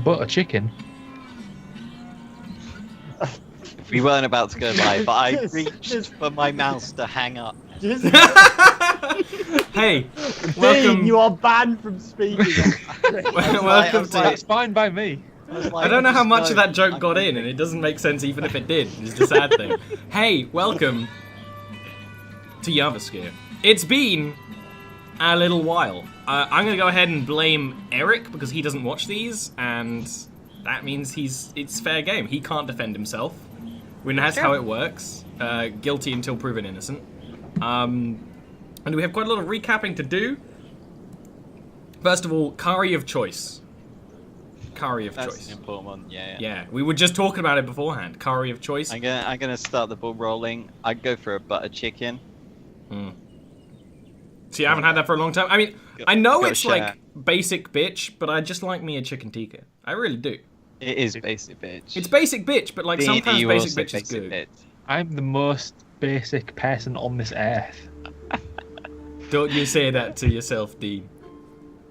butter chicken. We weren't about to go live, but I reached for my mouse to hang up. Hey, Dean, welcome. you are banned from speaking. Welcome to. It's fine by me. I don't know how much of that joke got in, and it doesn't make sense even if it did. It's the sad thing. Hey, welcome to Jarviskjir. It's been a little while. I'm gonna go ahead and blame Eric because he doesn't watch these, and that means it's fair game. He can't defend himself. That's how it works. Guilty until proven innocent. And we have quite a lot of recapping to do. First of all, curry of choice. Curry of choice. That's an important one. Yeah. Yeah, we were just talking about it beforehand. Curry of choice. I'm gonna start the ball rolling. I'd go for a butter chicken. See, I haven't had that for a long time. I mean, I know it's like basic bitch, but I just like me a chicken tikka. I really do. It is basic bitch. It's basic bitch, but like sometimes basic bitch is good. Bitch. I'm the most basic person on this earth. Don't you say that to yourself, Dean.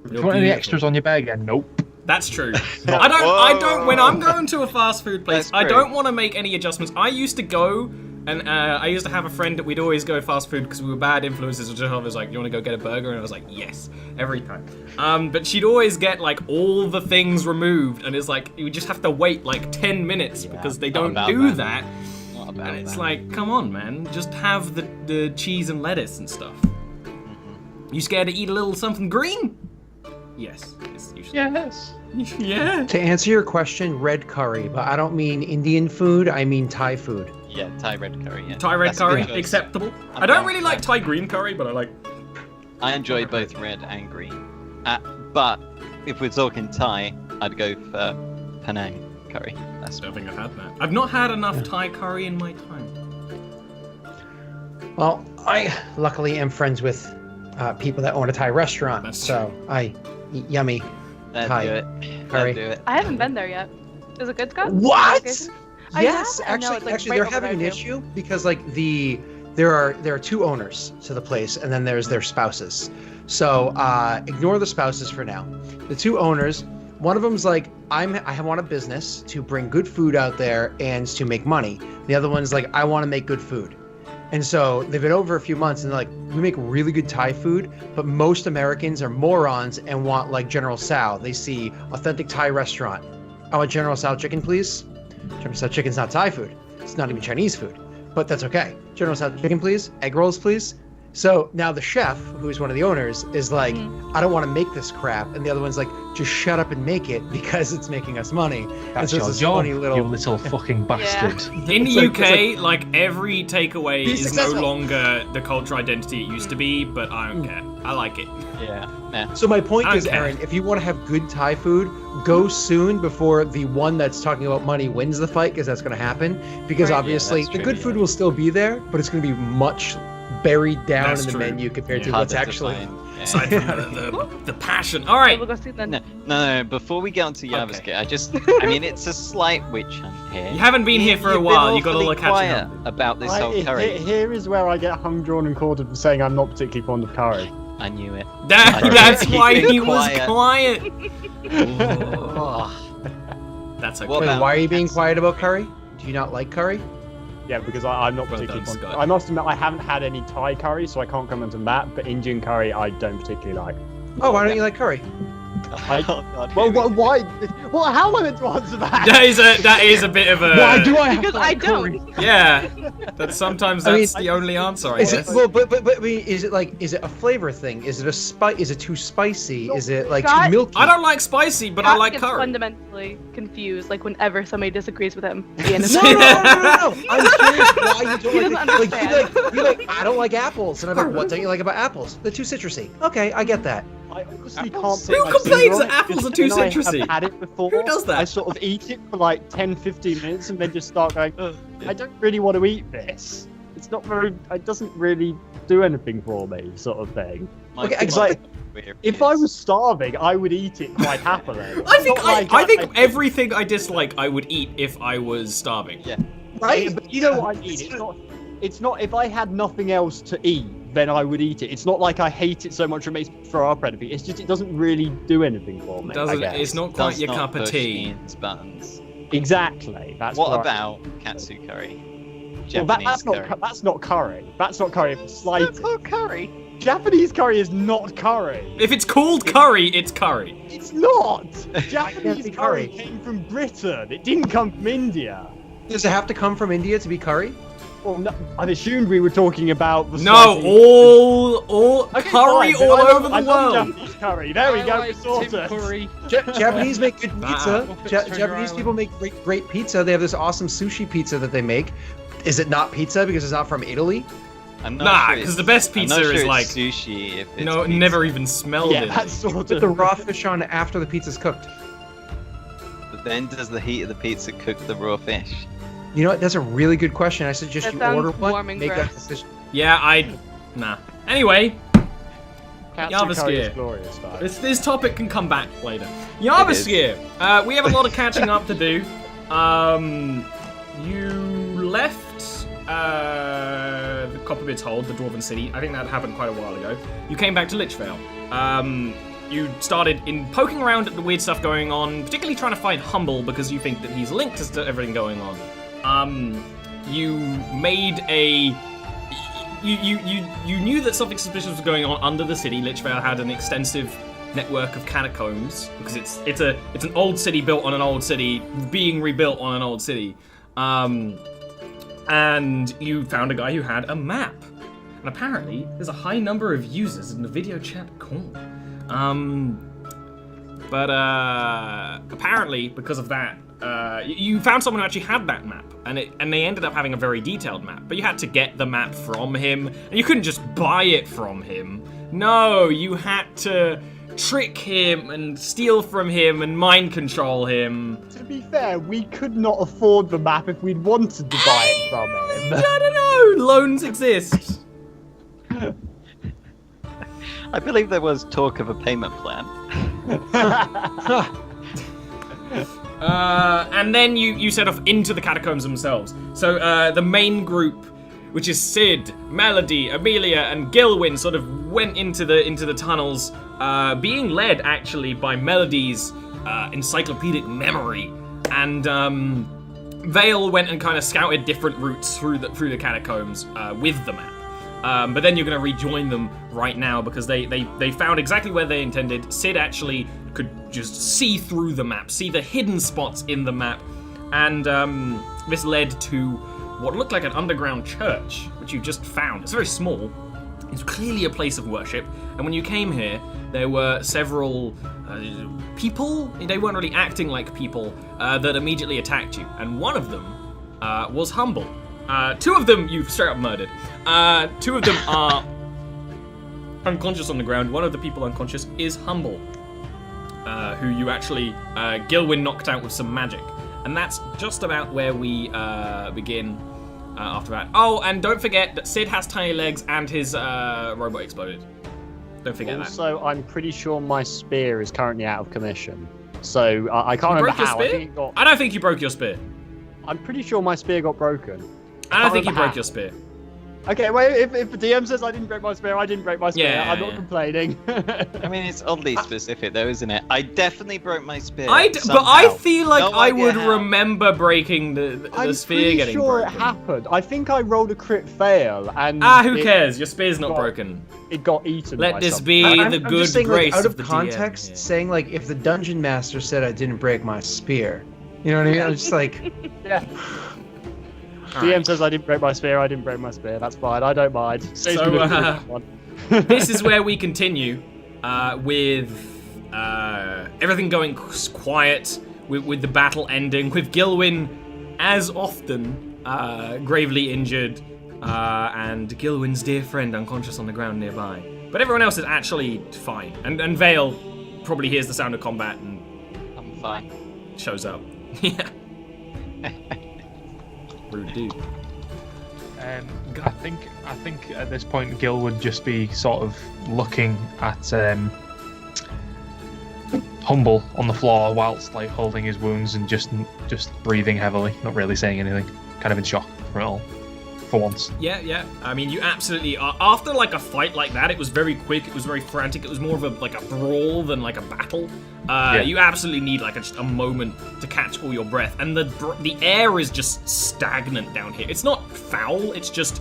Do you want any extras on your burger? Nope. That's true. I don't. When I'm going to a fast food place, I don't want to make any adjustments. I used to go, and I used to have a friend that we'd always go fast food because we were bad influences. And I was like, "You want to go get a burger?" And I was like, "Yes," every time. But she'd always get like all the things removed, and it's like you just have to wait like 10 minutes because they don't do that. And it's like, come on, man, just have the cheese and lettuce and stuff. You scared to eat a little something green? Yes. Yes. Yeah. To answer your question, red curry, but I don't mean Indian food, I mean Thai food. Yeah, Thai red curry. Yeah. Thai red That's curry, good. acceptable. I don't really like Thai green curry, but I like. I enjoy both red and green. But if we're talking Thai, I'd go for Penang curry. I don't think I've had that. I've not had enough Thai curry in my time. Well, I luckily am friends with people that own a Thai restaurant, so I eat yummy Thai Do it. curry. Do it. I haven't been there yet. Is it good, Scott? What? I Yes, have? I know, actually, it's, like, actually, right they're over having an there, too. issue because like there are two owners to the place, and then there's their spouses. So ignore the spouses for now. The two owners, one of them's like, I want a business to bring good food out there and to make money. The other one's like, I want to make good food. And so they've been over a few months, and they're like, we make really good Thai food, but most Americans are morons and want like General Tso. They see authentic Thai restaurant. I want General Tso chicken, please. General Tso chicken's not Thai food. It's not even Chinese food, but that's okay. General Tso chicken, please. Egg rolls, please. So now the chef, who's one of the owners, is like, I don't want to make this crap. And the other one's like, just shut up and make it because it's making us money. That's and so your it's this job, funny little... you little fucking bastard. In the UK, like every takeaway Be is successful. no longer the cultural identity it used to be, but I don't care. I like it. Yeah. So my point is, Okay. Aaron, if you want to have good Thai food, go soon before the one that's talking about money wins the fight, because that's going to happen. Because Right. obviously Yeah, that's the true, good food yeah. will still be there, but it's going to be much buried down That's in the true. menu compared to Harder what's to actually... find. Yeah. Aside from the passion. All right. We'll go see then. No. Before we get on to Jarviskjir, I mean, it's a slight witch hunt here. You haven't been here for a You've while. been You got a little awfully catching quiet up. about this whole curry. Here is where I get hung, drawn, and quartered for saying I'm not particularly fond of curry. I knew it. That's He's why been he was quiet. quiet. That's okay. What Wait, about why are you being cats? quiet about curry? Do you not like curry? Yeah, because I'm not Well particularly done, fond. Scott. I must admit I haven't had any Thai curry, so I can't comment on that. But Indian curry, I don't particularly like. Oh, why don't you like curry? Oh, God, Well, here we go. why? Well, how am I meant to answer that? That is a bit of a. Why do I have Because to I like curry? don't. Yeah. Sometimes I mean, that's the only answer. I Is guess. it well? But I mean, is it a flavor thing? Is it a spice? Is it too spicy? Is it like too Scott- milky? I don't like spicy, but I Scott like gets curry. fundamentally confused, like whenever somebody disagrees with him. No. I'm curious why you He don't doesn't like it. understand. You're like, I don't like apples, and I'm like, what don't you like about apples? They're too citrusy. Okay, I get that. I honestly Apples. can't. Who put my complains finger on that it, apples because are too when I citrusy? have had it before. Who does that? I sort of eat it for like 10-15 minutes and then just start going, "Ugh, I don't really want to eat this. It's not very. It doesn't really do anything for me," sort of thing. My Okay, It's like, weird if is- I was starving, I would eat it quite happily. I think Not like I think everything I dislike I would eat if I was starving. Yeah. Right, but you know what I mean. It's not. If I had nothing else to eat, then I would eat it. It's not like I hate it so much it makes me throw up or anything. It's just it doesn't really do anything for me. It's not quite Does your not cup of push tea. Ian's buttons. Exactly. That's What right. about katsu curry? Well, Japanese that's curry. that's not curry. That's not curry. It's slightly. Not curry. Japanese curry is not curry. If it's called curry, it's curry. It's not. can't Japanese be curry curry? came from Britain. It didn't come from India. Does it have to come from India to be curry? Well, no, I assumed we were talking about the. No, slightly- all Okay, curry fine, then all I love- over the I love world. Japanese curry. There we I go. like We're sorted. tempura. Japanese make good pizza. Muppets Treasure Japanese Island. people make great pizza. They have this awesome sushi pizza that they make. Is it not pizza because it's not from Italy? I'm not Nah, sure because it's- the best I'm pizza not sure is it's like sushi. If it's no, pizza. never even smelled Yeah, it. that's sort Put the of. raw fish on after the pizza's cooked. But then does the heat of the pizza cook the raw fish? You know what? That's a really good question. I suggest That you sounds order one. warm and Make that gross. decision. Yeah, nah. Anyway, Katsu Jarviskjir. curry is glorious, though. this topic can come back later. Jarviskjir, we have a lot of catching up to do. You left the Copperbit's Hold, the Dwarven City. I think that happened quite a while ago. You came back to Lichvale. You started in poking around at the weird stuff going on, particularly trying to find Humble because you think that he's linked to everything going on. You made a. You knew that something suspicious was going on under the city. Lichvale had an extensive network of catacombs because it's an old city built on an old city being rebuilt on an old city. And you found a guy who had a map. And apparently, there's a high number of users in the video chat call. But apparently, because of that, you found someone who actually had that map, and they ended up having a very detailed map. But you had to get the map from him, and you couldn't just buy it from him. No, you had to trick him and steal from him and mind control him. To be fair, we could not afford the map if we'd wanted to buy it from him. I don't know. Loans exist. I believe there was talk of a payment plan. And then you set off into the catacombs themselves. So the main group, which is Sid, Melody, Amelia, and Gilwyn, sort of went into the tunnels, being led actually by Melody's encyclopedic memory, and Vale went and kind of scouted different routes through the catacombs with the map. But then you're going to rejoin them right now because they found exactly where they intended. Sid actually could just see through the map, see the hidden spots in the map, and this led to what looked like an underground church, which you just found. It's very small. It's clearly a place of worship, and when you came here, there were several people. They weren't really acting like people that immediately attacked you, and one of them was Humble. Two of them you've straight up murdered. Two of them are unconscious on the ground. One of the people unconscious is Humble, who you actually Gilwyn knocked out with some magic, and that's just about where we begin. After that, oh, and don't forget that Sid has tiny legs and his robot exploded. Don't forget that. Also, I'm pretty sure my spear is currently out of commission. So I can't You remember broke your how. spear? I think it got, I don't think you broke your spear. I'm pretty sure my spear got broken. I don't think you remember broke how. your spear. Okay, well, if the DM says I didn't break my spear, I didn't break my spear. Yeah, I'm not yeah. complaining. I mean, it's oddly specific, though, isn't it? I definitely broke my spear. But I somehow. feel like No I idea would how. remember breaking the I'm sphere pretty getting sure broken. it happened. I think I rolled a crit fail, and Who cares? Your spear's not got- broken. it got eaten. Let by this something. be I'm the just good saying, grace like, out of of the context, DM. saying like if the dungeon master said I didn't break my spear, you know what I mean? I'm just like, Yeah. DM says I didn't break my spear. I didn't break my spear. That's fine. I don't mind. Saves So, me the first one. This is where we continue with everything going quiet, with the battle ending, with Gilwyn, as often, gravely injured, and Gilwyn's dear friend unconscious on the ground nearby. But everyone else is actually fine, and Vale probably hears the sound of combat and I'm fine. shows up. Yeah. Rude dude. I think at this point Gil would just be sort of looking at Humble on the floor whilst like holding his wounds and just breathing heavily, not really saying anything, kind of in shock from it all. for once. Yeah. I mean, you absolutely are. After like a fight like that, it was very quick. It was very frantic. It was more of a brawl than like a battle. You absolutely need like just a moment to catch all your breath, and the air is just stagnant down here. It's not foul. It's just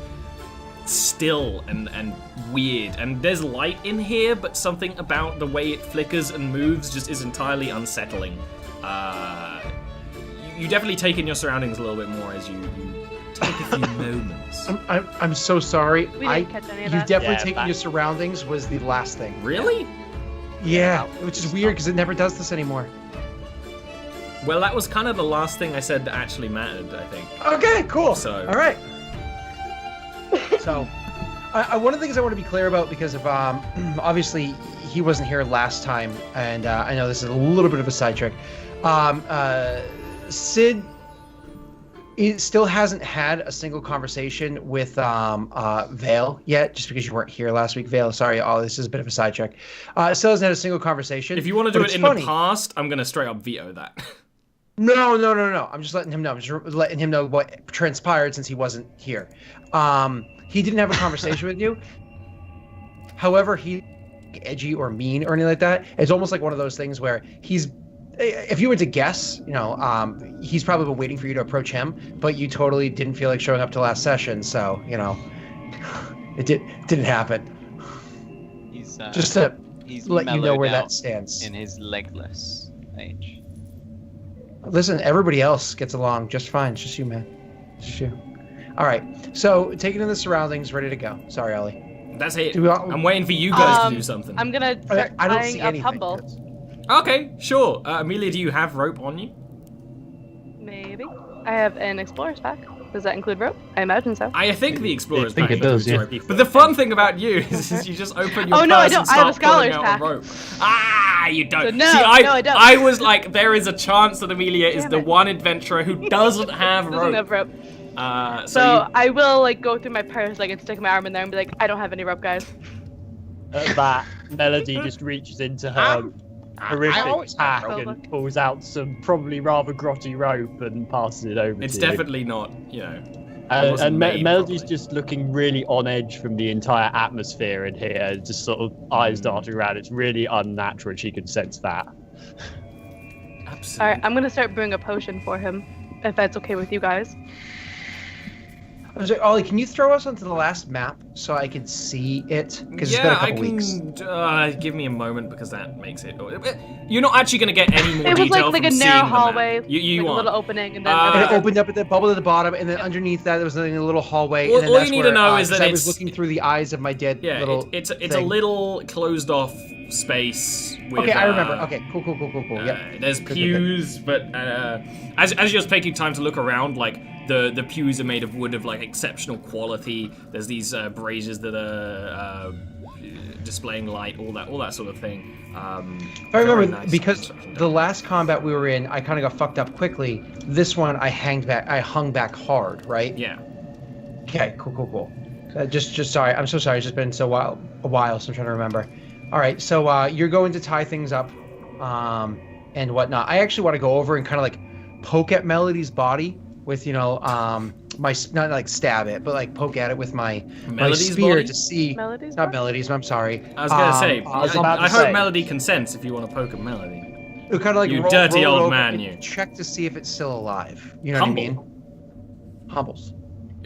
still and weird. And there's light in here, but something about the way it flickers and moves just is entirely unsettling. You definitely take in your surroundings a little bit more as you take a few moments. I'm so sorry. We didn't catch any of You that. definitely Yeah, taking your surroundings was the last thing. Really? Yeah, which is weird because it never does this anymore. Well, that was kind of the last thing I said that actually mattered, I think. Okay, cool. So- all right. So, one of the things I want to be clear about, because of obviously he wasn't here last time, and I know this is a little bit of a sidetrack. Sid still hasn't had a single conversation with Vale yet, just because you weren't here last week. Vale, sorry, this is a bit of a sidetrack. Still hasn't had a single conversation. If you want to do but it it's in funny. the past, I'm going to straight up veto that. No. I'm just letting him know. I'm just letting him know what transpired since he wasn't here. He didn't have a conversation with you. However, he edgy or mean or anything like that. It's almost like one of those things where if you were to guess, he's probably been waiting for you to approach him, but you totally didn't feel like showing up to last session, so, it didn't happen. He's Just to he's let you know mellowed where that out stands. in his legless age. Listen, everybody else gets along just fine. It's just you, man. It's just you. All right, so taking in the surroundings, ready to go. Sorry, Ollie. That's it. Do we- I'm waiting for you guys to do something. I'm gonna start I don't tying see up anything. Humble. Okay, sure. Amelia, do you have rope on you? Maybe. I have an explorer's pack. Does that include rope? I imagine so. I think the explorer's I think pack it does, includes yeah. rope. But the fun thing about you is you just open your Oh, purse no, I and don't. I have a start pulling scholar's out pack. a rope. Ah, you don't. So no, See, no, I don't. I was like, there is a chance that Amelia is Damn the it. one adventurer who doesn't have Doesn't rope. have rope. So So I will go through my purse and stick my arm in there and be like, I don't have any rope, guys. At that, Melody just reaches into her horrific pack and pulls out some probably rather grotty rope and passes it over it's to you. definitely not, And, wasn't made Melody's properly. just looking really on edge from the entire atmosphere in here, just sort of eyes darting around. It's really unnatural, and she can sense that. absolutely. Alright, I'm gonna start brewing a potion for him, if that's okay with you guys. I was like, Ollie, can you throw us onto the last map so I can see it? Because it's been a I couple weeks. can. Give me a moment because that makes it. You're not actually going to get any more It was detail like from a seeing narrow the map. hallway, You like a are. little opening, and then Uh, And it everything. opened up at the bubble at the bottom, and then underneath that there was a little hallway. All- and then all you that's need to where, know is that 'cause I was it's- looking through the eyes of my dead Yeah, little. it's a thing. little closed off space. With, Okay, I remember. Okay, cool. Yep. There's Good. pews, but as you're taking time to look around, like the pews are made of wood of like exceptional quality. There's these braziers that are displaying light, all that sort of thing. I remember because the last combat we were in, I kind of got fucked up quickly. This one, I hung back hard, right? Yeah. Okay, cool. Just sorry. I'm so sorry. It's just been a while, so I'm trying to remember. All right, so you're going to tie things up, and whatnot. I actually want to go over and kind of like poke at Melody's body with, my not like stab it, but like poke at it with my Melody's spear body? to see. Melody's Not body? Melody's. I'm sorry. I was gonna say, was about to I hope say. Melody consents if you want to poke at Melody. Kind of like You roll dirty it old over man, and you. check to see if it's still alive. You know Humble. what I mean? Humbles.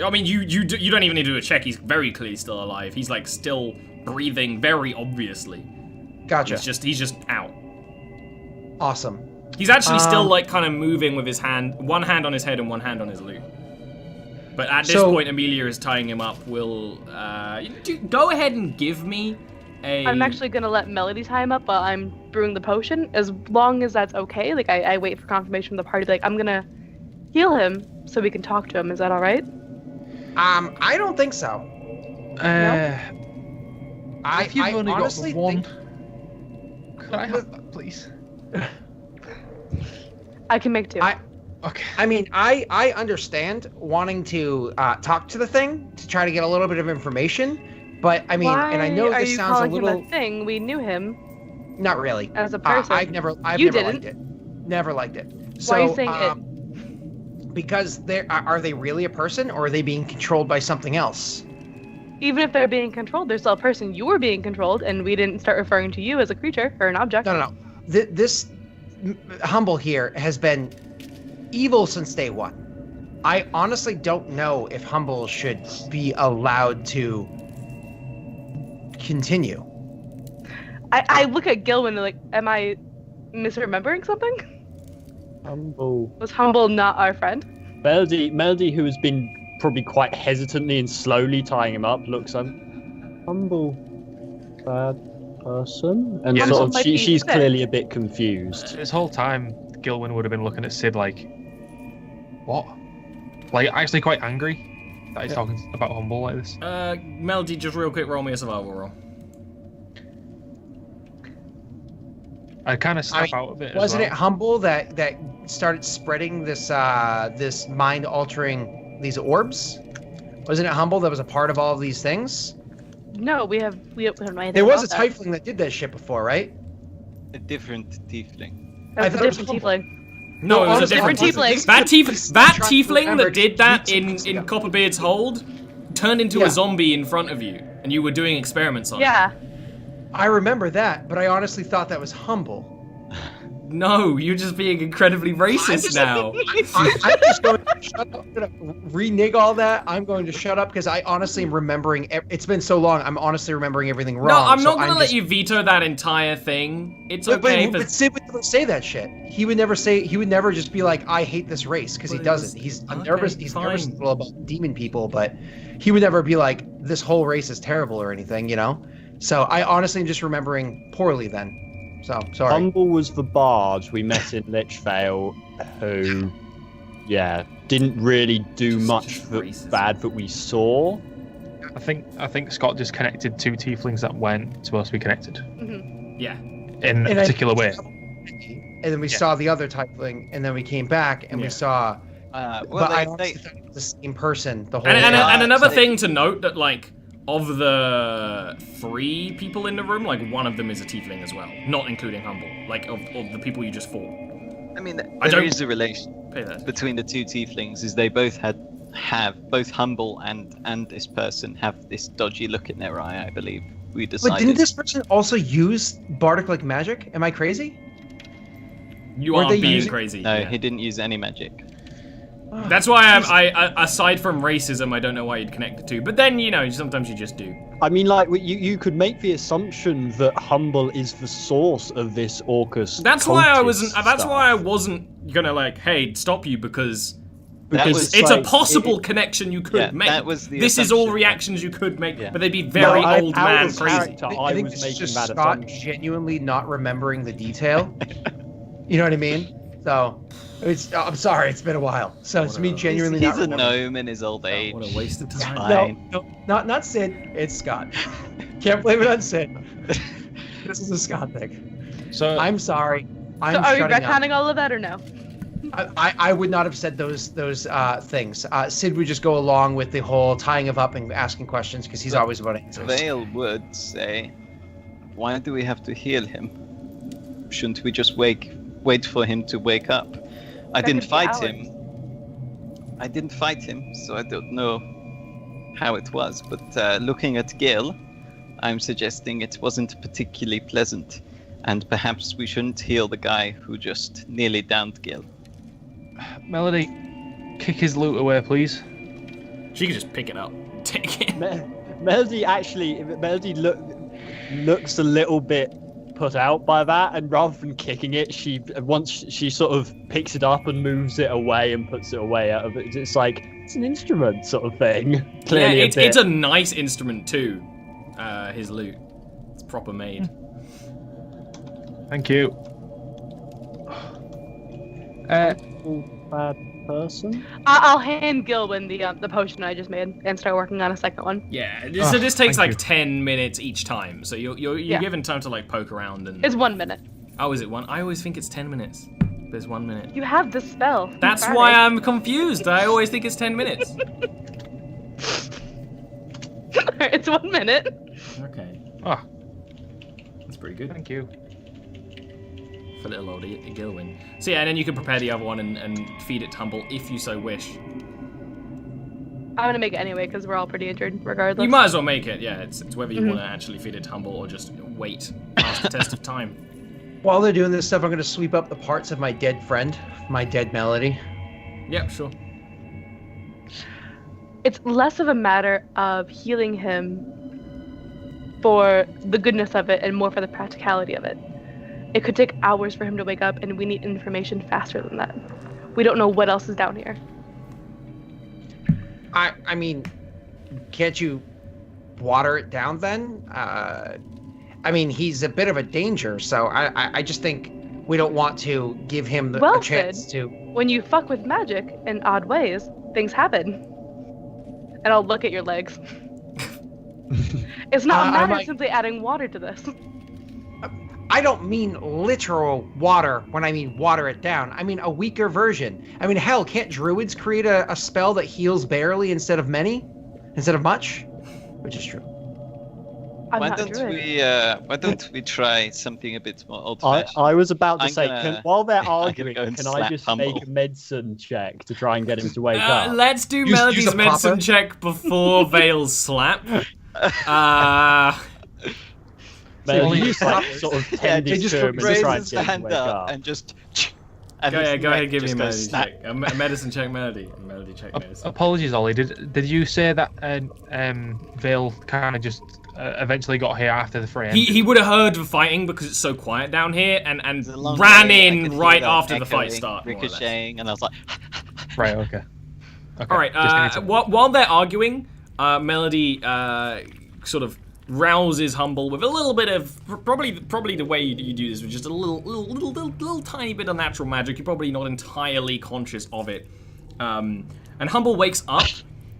I mean, you don't even need to do a check. He's very clearly still alive. He's like still breathing, very obviously. Gotcha. He's just out. Awesome. He's actually still like kind of moving with his hand, one hand on his head and one hand on his loot. But at this So- point, Amelia is tying him up. Will go ahead and give me a. I'm actually gonna let Melody tie him up while I'm brewing the potion, as long as that's okay. Like I wait for confirmation from the party. Like I'm gonna heal him so we can talk to him. Is that all right? I don't think so. If you've only honestly got the one, think- could I have that, please? I can make two. Okay. I mean, I understand wanting to talk to the thing to try to get a little bit of information, but I mean, Why and I know are this you sounds a calling little. him a thing? We knew him Not really. as a person. I've never You liked didn't. it. Never liked it. Why are you So, saying it? because are they really a person, or are they being controlled by something else? Even if they're being controlled, they're still a person. You were being controlled, and we didn't start referring to you as a creature or an object. No. This Humble here has been evil since day one. I honestly don't know if Humble should be allowed to continue. I look at Gilwin and like, am I misremembering something? Humble. Was Humble not our friend? Melody, who has been probably quite hesitantly and slowly tying him up, looks Humble, bad person, and Yeah, sort might of be she's sick. clearly a bit confused. This whole time, Gilwin would have been looking at Sid like, what? Like, actually quite angry that he's talking about Humble like this. Melody, just real quick, roll me a survival roll. I kind of snap out of it. Wasn't as it well. Humble that started spreading this this mind altering these orbs? Wasn't it Humble that was a part of all of these things? No, we don't know anything There was a about that. tiefling that did that shit before, right? A different tiefling. That I was a thought it was different Humble. tiefling. No, it was a honestly, different tiefling. tiefling. That I'm trying to tiefling remember that did that weeks in ago. Copperbeard's hold turned into Yeah. a zombie in front of you, and you were doing experiments on it. Yeah. I remember that, but I honestly thought that was Humble. No, you're just being incredibly racist now. I'm just going to shut up. I'm going to renege all that. I'm going to shut up because I honestly am remembering. It's been so long. I'm honestly remembering everything wrong. No, I'm so not gonna let just- you veto that entire thing. It's But, okay. but Sid would never say that shit. He would never say. He would never just be like, "I hate this race," because he But it doesn't. was- He's okay, nervous. He's nervous fine. about demon people, but he would never be like, "This whole race is terrible" or anything, you know. So I honestly am just remembering poorly then. So sorry. Humble was the bard we met in Lichvale, who, didn't really do Just much racist. bad that we saw. I think Scott just connected two tieflings that weren't supposed to be connected hmm Yeah. in a And I- particular way. And then we Yeah. saw the other tiefling, and then we came back and Yeah. we saw. Well, but I they, honestly thought it was the same person the whole And, time. and another so- thing to note that like of the 3 people in the room, like one of them is a tiefling as well, not including Humble. Like of the people you just fought. I mean, I there don't- is a relation Pay that. between the two tieflings, is they both have both Humble and this person have this dodgy look in their eye. I believe we decided. But didn't this person also use bardic like magic? Am I crazy? You Were are they being using- crazy. No, yeah. he didn't use any magic. That's why I aside from racism, I don't know why you'd connect the two. But then sometimes you just do. I mean, like, you could make the assumption that Humble is the source of this Orcus. That's why I cultist wasn't. That's stuff. why I wasn't gonna like, hey, stop you because Because it's like, a possible connection you could Yeah, make. that was the this is all assumption. reactions you could make, Yeah. but they'd be very No, old out man of crazy. character, I think was this is making just that Scott assumption. genuinely not remembering the detail. You know what I mean? So, I'm sorry, it's been a while. So it's me genuinely He's not a remembering. gnome in his old age. What a waste of time. Fine. No, not Sid. It's Scott. Can't blame it on Sid. This is a Scott thing. So I'm sorry. I'm So are we shutting up. retconning all of that or no? I would not have said those things. Sid would just go along with the whole tying of up and asking questions because he's always about answers. Vale would say, "Why do we have to heal him? Shouldn't we just wait for him to wake up?" I That didn't could be fight hours. him. I didn't fight him, so I don't know how it was. But looking at Gil, I'm suggesting it wasn't particularly pleasant, and perhaps we shouldn't heal the guy who just nearly downed Gil. Melody, kick his loot away, please. She could just pick it up, take it. Melody looks a little bit put out by that, and rather than kicking it, once she sort of picks it up and moves it away and puts it away out of it. It's like it's an instrument sort of thing. Clearly, Yeah, a bit. it's a nice instrument too. His loot, it's proper made. Thank you. bad person. I'll hand Gilwin the potion I just made and start working on a second one. Yeah, so this takes thank like you. 10 minutes each time, so you're Yeah. given time to like poke around and. It's 1 minute. Oh, is it one? I always think it's 10 minutes. There's 1 minute. You have the spell. That's Friday. why I'm confused. I always think it's 10 minutes. It's 1 minute. Okay, Ah, that's pretty good. thank you. for little old Gilwyn. So yeah, and then you can prepare the other one and feed it to Humble if you so wish. I'm gonna make it anyway because we're all pretty injured regardless. You might as well make it, yeah. It's whether you want to actually feed it to Humble or just wait past the test of time. While they're doing this stuff, I'm going to sweep up the parts of my dead friend, my dead Melody. Yep, sure. It's less of a matter of healing him for the goodness of it and more for the practicality of it. It could take hours for him to wake up, and we need information faster than that. We don't know what else is down here. I mean, can't you water it down then? I mean, he's a bit of a danger, so I just think we don't want to give him a chance to... When you fuck with magic in odd ways, things happen. And I'll look at your legs. It's not a matter of simply adding water to this. I don't mean literal water when I mean water it down. I mean a weaker version. I mean, hell, can't druids create a spell that heals barely instead of many? Instead of much? Which is true. Why don't we try something a bit more old-fashioned? I was about to say, while they're arguing, can I just make a medicine check to try and get him to wake up? Let's do Melody's medicine check before Vale's slap. Melody just like sort of tending to him and try and his get him to hand wake up up. and just... Go ahead, give me a melody snap. check. A medicine check, Melody. A melody check, medicine. Apologies, Ollie. Did you say that Vale kind of just eventually got here after the fray? He would have heard the fighting because it's so quiet down here, and ran way. in right after the fight started. Ricocheting, and I was like... Right, okay. All right, while they're arguing, Melody sort of rouses Humble with a little bit of probably the way you do this with just a little tiny bit of natural magic. You're probably not entirely conscious of it. And Humble wakes up.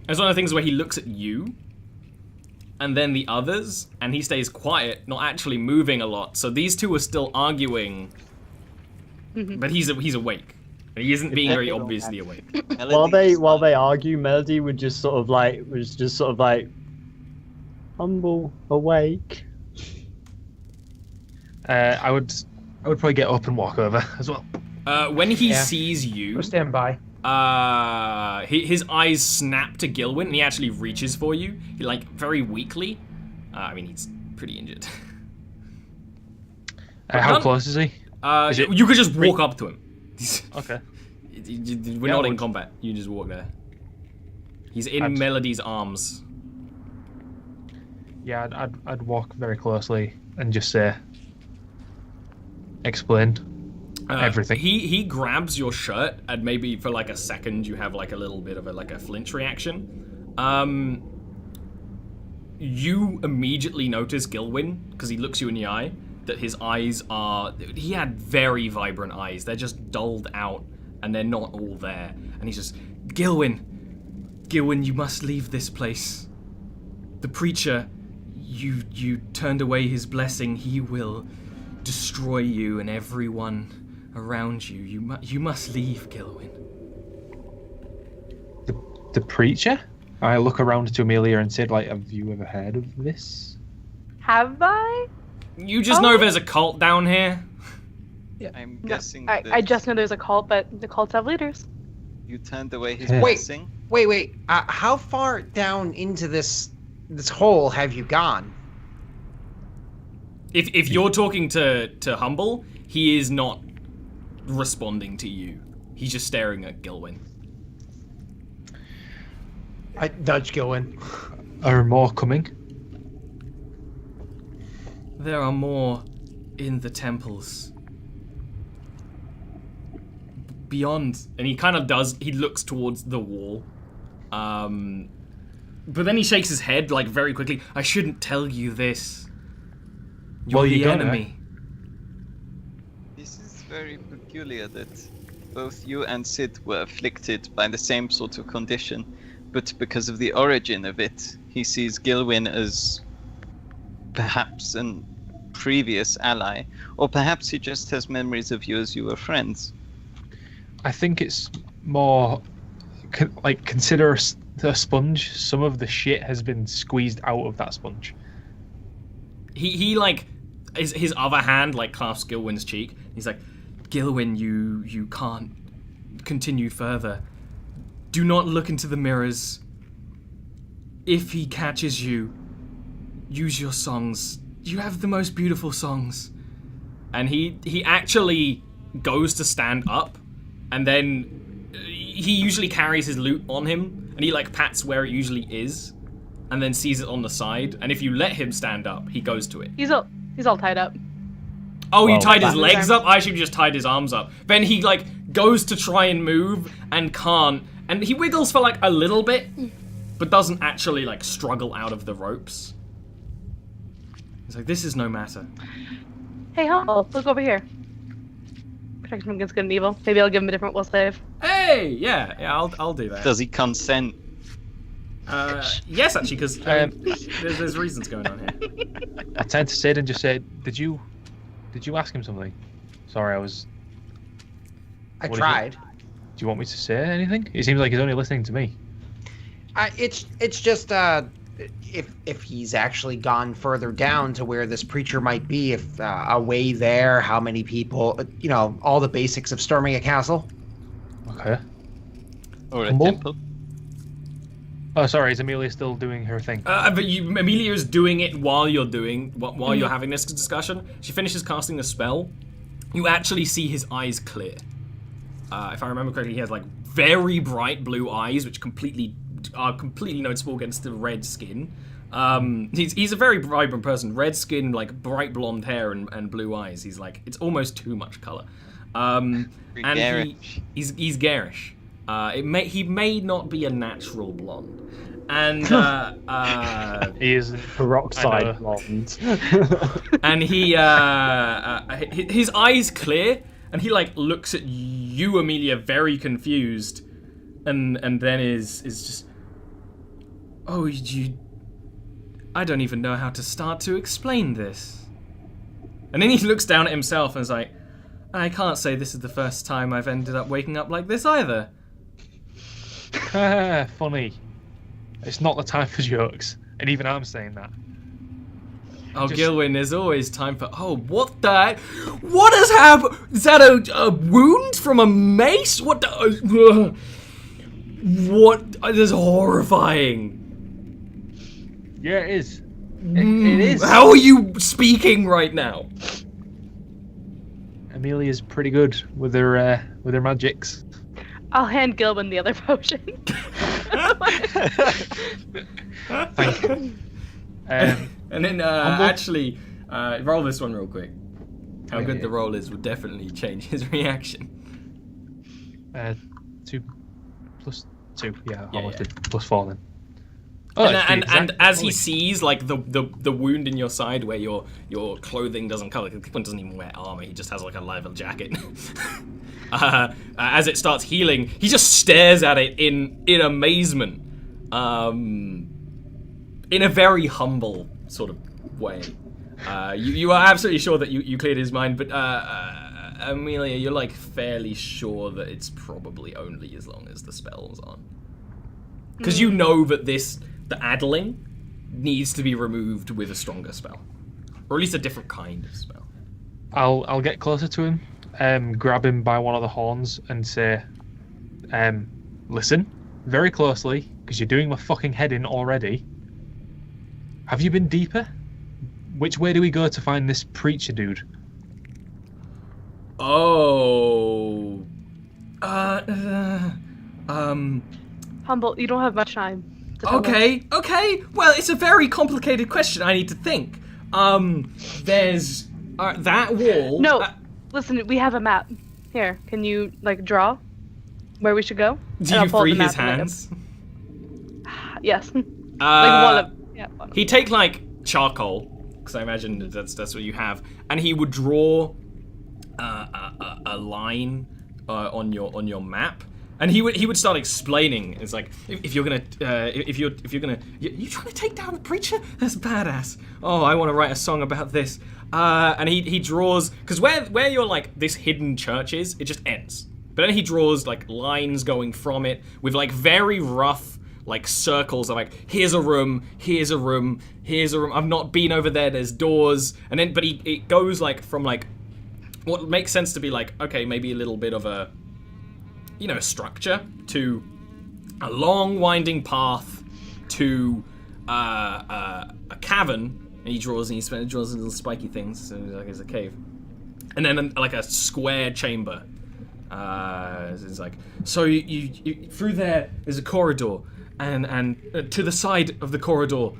It's one of the things where he looks at you and then the others, and he stays quiet, not actually moving a lot. So these two are still arguing, but he's awake. He isn't being very obviously awake. While they argue, Melody would just sort of like Humble, awake. I would probably get up and walk over as well. When he sees you, Go stand by. his eyes snap to Gilwyn, and he actually reaches for you. He like very weakly. I mean, he's pretty injured. How close is he? You could just walk up to him. Okay. We're not in combat. You just walk there. He's in Melody's arms. Yeah, I'd walk very closely and just say, explain everything. He grabs your shirt, and maybe for like a second you have like a little bit of a flinch reaction. You immediately notice Gilwyn, because he looks you in the eye, that his eyes are... He had very vibrant eyes. They're just dulled out, and they're not all there. And he's just, Gilwyn, you must leave this place. The preacher, you turned away his blessing. He will destroy you and everyone around you. You must leave, Gilwyn. The preacher? I look around to Amelia and said, like, have you ever heard of this? Have I? You just know there's a cult down here. Yeah, I'm guessing. I just know there's a cult, but the cults have leaders. You turned away his blessing. Wait. How far down into this hole have you gone? If you're talking to Humble, he is not responding to you. He's just staring at Gilwyn. I nudge Gilwyn. Are more coming? There are more in the temples. Beyond. And he kind of does, he looks towards the wall. But then he shakes his head, like, very quickly. I shouldn't tell you this. You're the enemy. This is very peculiar that both you and Sid were afflicted by the same sort of condition, but because of the origin of it, he sees Gilwyn as perhaps a previous ally, or perhaps he just has memories of you as you were friends. I think it's more like, consider a sponge. Some of the shit has been squeezed out of that sponge. He like, his other hand like clasps Gilwyn's cheek. He's like, Gilwyn, you can't continue further. Do not look into the mirrors. If he catches you, use your songs. You have the most beautiful songs. And he actually goes to stand up, and then he usually carries his lute on him, and he like pats where it usually is, and then sees it on the side. And if you let him stand up, he goes to it. He's all tied up. Oh, you Well, tied his that- legs up? I actually just tied his arms up. Then he like goes to try and move and can't, and he wiggles for like a little bit, but doesn't actually like struggle out of the ropes. He's like, this is no matter. Hey, Humble, look over here. Protect him against good and evil. Maybe I'll give him a different will save. Hey, yeah, I'll do that. Does he consent? Yes, actually, because there's reasons going on here. I tend to sit and just say, did you ask him something? Sorry, I What is it? tried. Do you want me to say anything? It seems like he's only listening to me. It's just if he's actually gone further down to where this preacher might be, if a way there, how many people, all the basics of storming a castle. Okay. Or a Humble? temple? Oh, sorry, is Amelia still doing her thing? But Amelia is doing it while you're you're having this discussion. She finishes casting the spell. You actually see his eyes clear. If I remember correctly, he has like very bright blue eyes, which are completely noticeable against the red skin. He's a very vibrant person. Red skin, like bright blonde hair and blue eyes. He's like, it's almost too much color. And Garish. he's garish. He may not be a natural blonde. And He is Peroxide blonde. and he his eyes clear, and he like looks at you, Amelia, very confused, and then is just, oh, I don't even know how to start to explain this. And then he looks down at himself and is like, I can't say this is the first time I've ended up waking up like this either. funny. It's not the time for jokes, and even I'm saying that. Oh, Just- Gilwyn, there's always time for. Oh, what the? What has happened? Is that a wound from a mace? What the? What? This is horrifying. Yeah, it is. It is. How are you speaking right now? Amelia's pretty good with her magics. I'll hand Gilwyn the other potion. Thank you. And then actually, roll this one real quick. How good the roll is will definitely change his reaction. 2 plus 2. Yeah, Yeah, almost yeah. did. Plus 4 then. Oh, And, it's the and exact- as he holy- sees like the wound in your side where your clothing doesn't cover, because one doesn't even wear armor, he just has like a leather jacket. As it starts healing, he just stares at it in amazement, in a very humble sort of way. You are absolutely sure that you cleared his mind, but Amelia, you're like fairly sure that it's probably only as long as the spell's on. Because you know that the addling needs to be removed with a stronger spell. Or at least a different kind of spell. I'll get closer to him, grab him by one of the horns, and say, listen, very closely, because you're doing my fucking head in already. Have you been deeper? Which way do we go to find this preacher dude? Oh. Humble, you don't have much time. to tell us. Okay. Well, it's a very complicated question. I need to think. There's that wall. No, listen, we have a map. Here, can you, like, draw where we should go? Do And I'll you pull up free the his map and hands? Yes. Like, Uh, one of He'd take like charcoal, because I imagine that's what you have, and he would draw a line on your map, and he would start explaining. It's like, if you're gonna you trying to take down a preacher? That's badass. Oh, I want to write a song about this. And he draws, because where your like this hidden church is, it just ends. But then he draws like lines going from it with like very rough like circles. I'm like, here's a room, here's a room, here's a room. I've not been over there. There's doors, and then it goes like from like what makes sense to be like, okay, maybe a little bit of a, structure to a long winding path to a cavern. And he draws little spiky things, so like it's a cave, and then like a square chamber. It's like, so you through there's a corridor, and to the side of the corridor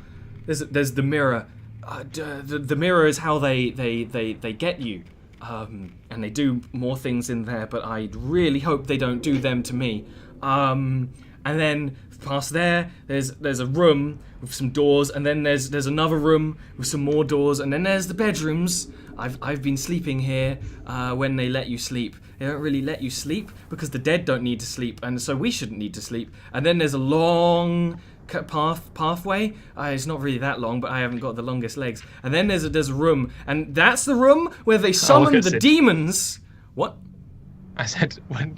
there's the mirror. The mirror is how they get you, and they do more things in there, but I really hope they don't do them to me. And then past there's a room with some doors, and then there's another room with some more doors, and then there's the bedrooms. I've been sleeping here when they let you sleep. They don't really let you sleep because the dead don't need to sleep, and so we shouldn't need to sleep. And then there's a long pathway. It's not really that long, but I haven't got the longest legs. And then there's a room, and that's the room where they summon the demons. What? I said, when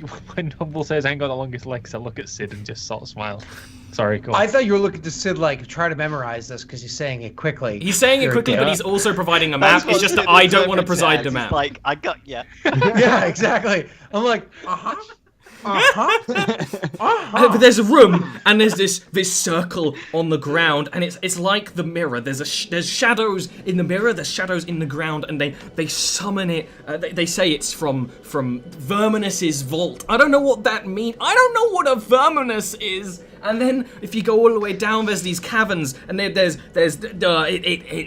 Humble says I ain't got the longest legs, I look at Sid and just sort of smile. Sorry, go on. I thought you were looking to Sid, like, try to memorize this because he's saying it quickly. He's saying it quickly, but he's also providing a map. It's just that I don't want to preside the map. Like, I got ya. Yeah, exactly. I'm like, But there's a room, and there's this circle on the ground, and it's like the mirror. There's shadows in the mirror, there's shadows in the ground, and they summon it. They say it's from Verminus's vault. I don't know what that means. I don't know what a Verminus is. And then if you go all the way down, there's these caverns, and it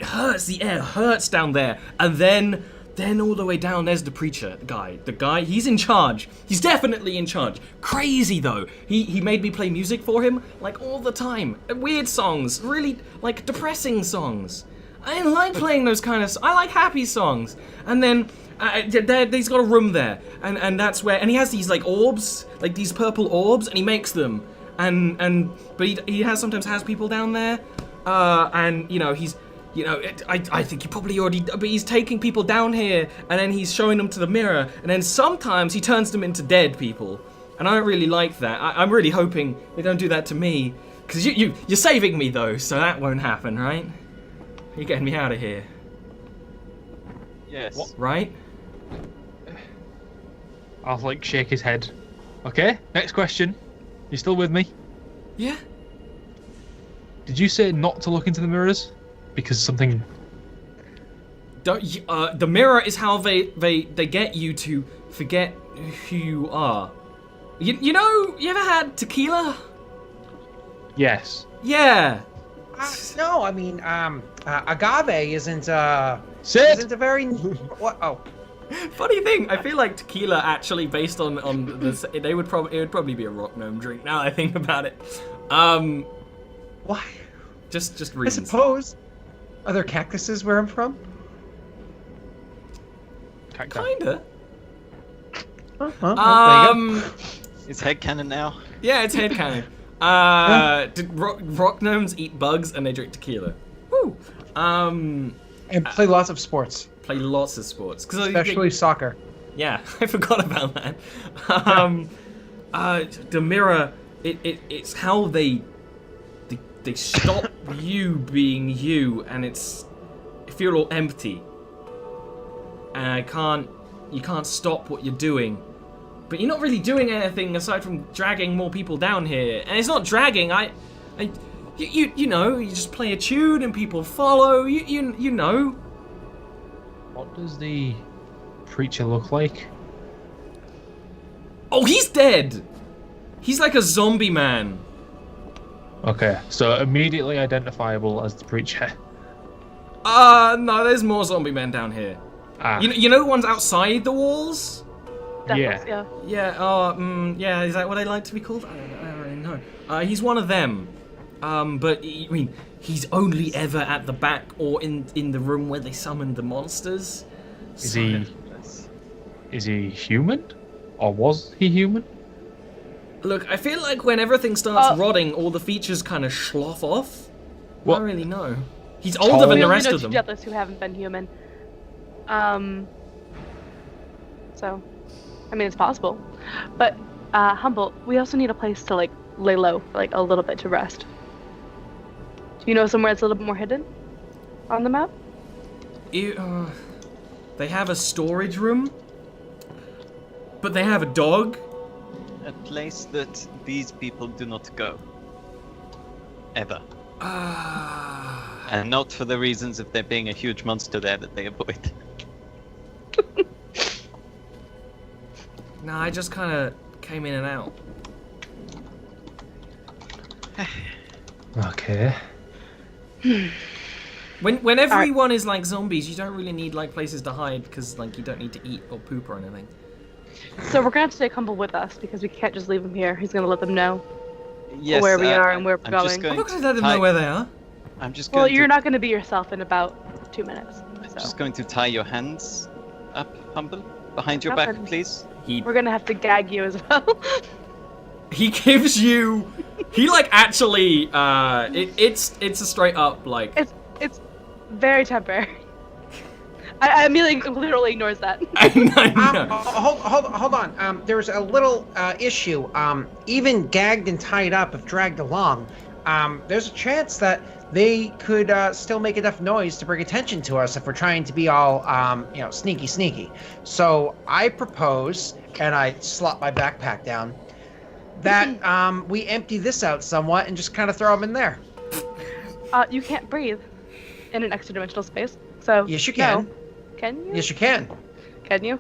hurts. The air hurts down there, and then all the way down, there's the preacher guy. The guy, he's in charge. He's definitely in charge. Crazy though. He made me play music for him like all the time. Weird songs, really like depressing songs. I didn't like playing those kind of. I like happy songs. And then he's got a room there, and that's where. And he has these like orbs, like these purple orbs, and he makes them. But he sometimes has people down there, and he's. I think he probably already, but he's taking people down here, and then he's showing them to the mirror, and then sometimes he turns them into dead people, and I don't really like that. I'm really hoping they don't do that to me, because you're saving me though, so that won't happen, right? You're getting me out of here. Yes. What? Right? I'll like shake his head. Okay, next question. You still with me? Yeah. Did you say not to look into the mirrors? Because something. The mirror is how they get you to forget who you are. You ever had tequila? Yes. Yeah. no, I mean, agave isn't a very. What? Oh. Funny thing, I feel like tequila actually based on this, it would probably be a rock gnome drink. Now that I think about it. Why? Just I reasons. suppose. Are there cactuses where I'm from? Kinda. There you go. It's headcanon now. Yeah, it's headcanon. Did rock gnomes eat bugs and they drink tequila? Woo. And play lots of sports, Play lots of sports, especially soccer. Yeah, I forgot about that. The mirror, it's how they stop you being you, and I feel all empty, and you can't stop what you're doing, but you're not really doing anything aside from dragging more people down here. And it's not dragging. You just play a tune and people follow. You know. What does the preacher look like? Oh, he's dead. He's like a zombie man. Okay, so immediately identifiable as the preacher. No, there's more zombie men down here. Ah. You know the ones outside the walls? Yeah. Yeah, yeah, is that what they like to be called? I don't really know. He's one of them. But, I mean, he's only ever at the back or in the room where they summoned the monsters. Is he human? Or was he human? Look, I feel like when everything starts rotting, all the features kind of slough off. What? I don't really know. He's older than the rest of them. We only know two Deathless who haven't been human. So, I mean, it's possible. But, Humble, we also need a place to, like, lay low for like a little bit to rest. Do you know somewhere that's a little bit more hidden on the map? They have a storage room, but they have a dog. A place that these people do not go. Ever. And not for the reasons of there being a huge monster there that they avoid. No, I just kind of came in and out. Okay. When everyone is like zombies, you don't really need like places to hide because like you don't need to eat or poop or anything. So we're gonna have to take Humble with us because we can't just leave him here. He's gonna let them know Yes, where we are and where we're I'm going. just I'm not to going to let them tie- know where they are. I'm just Well, going you're to, not gonna be yourself in about 2 minutes. So just going to tie your hands up, Humble, behind your back, Nothing. please. we're gonna have to gag you as well. He gives you. He like actually. It's a straight up like. It's very temporary. I immediately literally ignores that. I know. Hold on. There's a little issue. Even gagged and tied up, if dragged along, there's a chance that they could still make enough noise to bring attention to us if we're trying to be all, sneaky. So I propose, and I slot my backpack down, that we empty this out somewhat and just kind of throw them in there. You can't breathe in an extra-dimensional space. So Yes, you can. No. Can you? Yes, you can. Can you?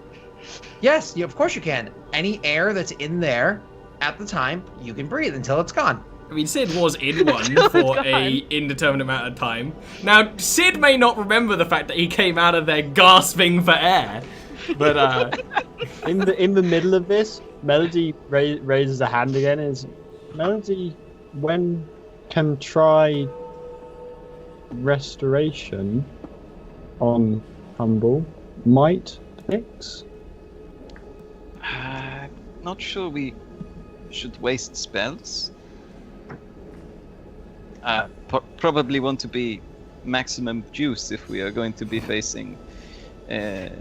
Yes, of course you can. Any air that's in there at the time, you can breathe until it's gone. I mean, Sid was in one Until it's for a gone. indeterminate amount of time. Now, Sid may not remember the fact that he came out of there gasping for air, but In the middle of this, Melody raises a hand again. Is Melody, when can try restoration on Humble might fix? Not sure we should waste spells. Probably want to be maximum juice if we are going to be facing the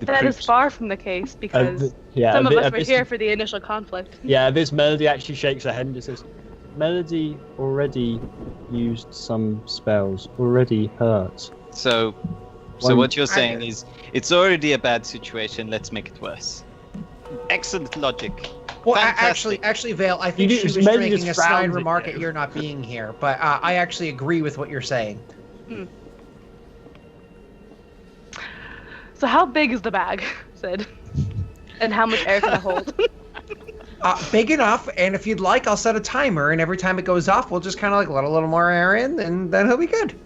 That is creeps. far from the case because Yeah, some a of bit- us a were bit- here for the initial conflict. Yeah, this Melody actually shakes her head and just says, Melody already used some spells, already hurt. So One- what you're saying is it's already a bad situation. Let's make it worse. Excellent logic. Well, Fantastic. actually, Vale, I think You she just- was Melody making just a snide frowns at remark you. at your not being here, but I actually agree with what you're saying. So how big is the bag, Sid? And how much air can it hold? Big enough, and if you'd like, I'll set a timer, and every time it goes off, we'll just kind of like let a little more air in, and then he'll be good.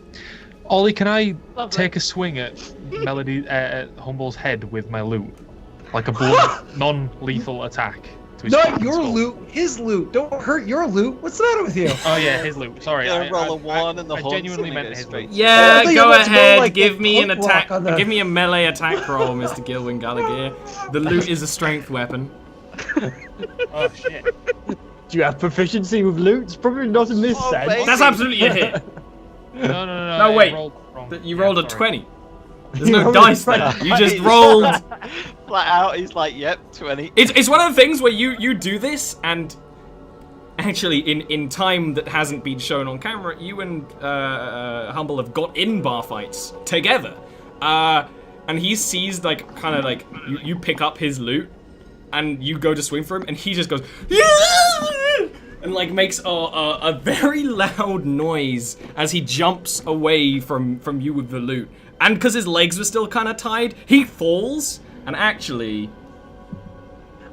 Ollie, can I Lovely. take a swing at Melody at Humble's head with my loot, like a blunt, non-lethal attack? To his Not fucking your skull? loot, his loot. Don't hurt your loot. What's the matter with you? Oh yeah, his loot. Sorry, Gonna roll a one and the I horn's genuinely gonna meant go his straight. loot. I yeah, think go it looks more ahead. like Give the me an punk attack. rock on the- Give me a melee attack roll, Mr. Gilwyn Gallagher. The loot is a strength weapon. Oh shit. Do you have proficiency with loot? It's probably not in this Oh, sense. baby. That's absolutely a hit. No. No, I wait. rolled wrong. You Yeah, rolled a sorry. 20. There's You no rolled a dice 20. there. You just rolled. Flat out, he's like, yep, 20. It's one of the things where you do this, and actually in time that hasn't been shown on camera, you and Humble have got in bar fights together, and he sees like kind of like you pick up his loot, and you go to swing for him, and he just goes "Yeah!" and like makes a very loud noise as he jumps away from you with the loot, and because his legs were still kind of tied, he falls and actually.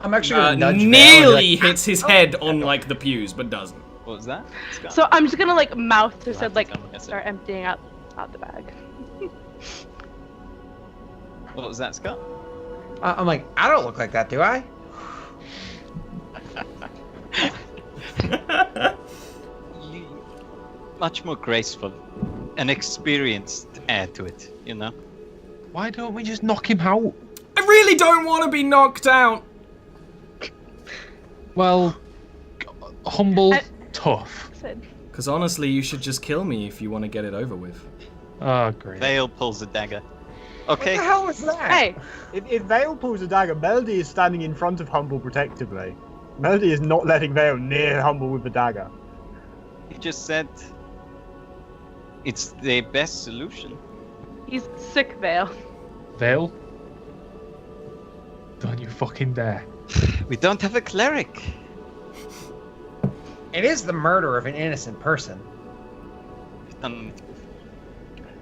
I'm actually gonna nudge Vale and be Nearly like, hits his head on like the pews, but doesn't. What was that? Scott? So I'm just gonna like mouth to You'll have Sid to like tell me, yes, sir. start emptying out the bag. What was that, Scott? I'm like, I don't look like that, do I? You, much more graceful and experienced add to it, you know? Why don't we just knock him out? I really don't want to be knocked out. Well, humble, I- tough. Sid. Because honestly, you should just kill me if you want to get it over with. Oh great. Vale pulls a dagger. What Okay, the hell was that? Hey, If Vale pulls a dagger, Melody is standing in front of Humble protectively. Melody is not letting Vale near Humble with the dagger. He just said it's the best solution. He's sick, Vale. Vale? Don't you fucking dare. We don't have a cleric. It is the murder of an innocent person.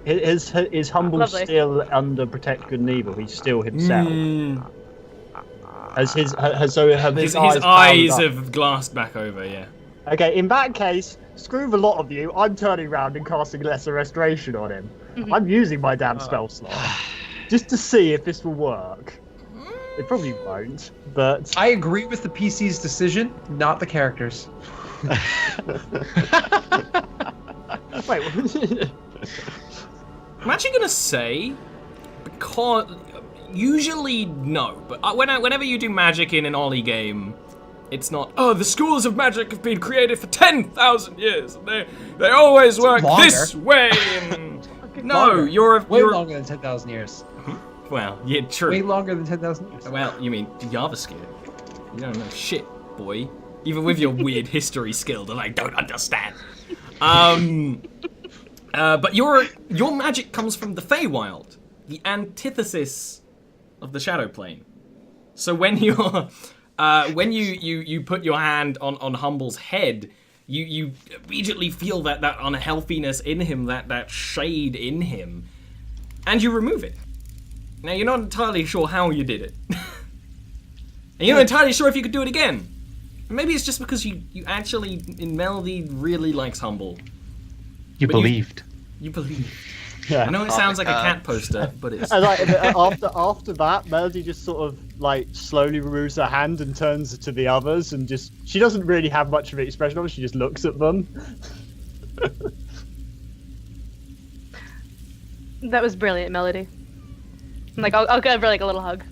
Is Humble Lovely. still under Protect Good and Evil? He's still himself. Have his His eyes eyes bound up? have glassed back over, yeah. Okay, in that case, screw the lot of you. I'm turning around and casting Lesser Restoration on him. I'm using my damn spell slot. Just to see if this will work. It probably won't, but... I agree with the PC's decision, not the characters. Wait, I'm actually gonna say, because usually no, but whenever you do magic in an Ollie game, it's not. Oh, the schools of magic have been created for 10,000 years, and they always work longer. this way. And no, Longer. you're Way longer than 10,000 years. Well, yeah, true. Way longer than 10,000 years. Well, you mean Jarviskjir? You don't know shit, boy. Even with your weird history skill that I don't understand. But your magic comes from the Feywild, the antithesis of the Shadow Plane. So when you're, when you put your hand on Humble's head, you immediately feel that unhealthiness in him, that shade in him, and you remove it. Now you're not entirely sure how you did it, and you're not entirely sure if you could do it again. Maybe it's just because you actually, in Melody, really likes Humble. You But believed. You believe. yeah. I know it sounds like a cat poster, but it's... And like, after that, Melody just sort of like slowly removes her hand and turns to the others, and just she doesn't really have much of an expression on it. She just looks at them. That was brilliant, Melody. Like, I'll give her like a little hug.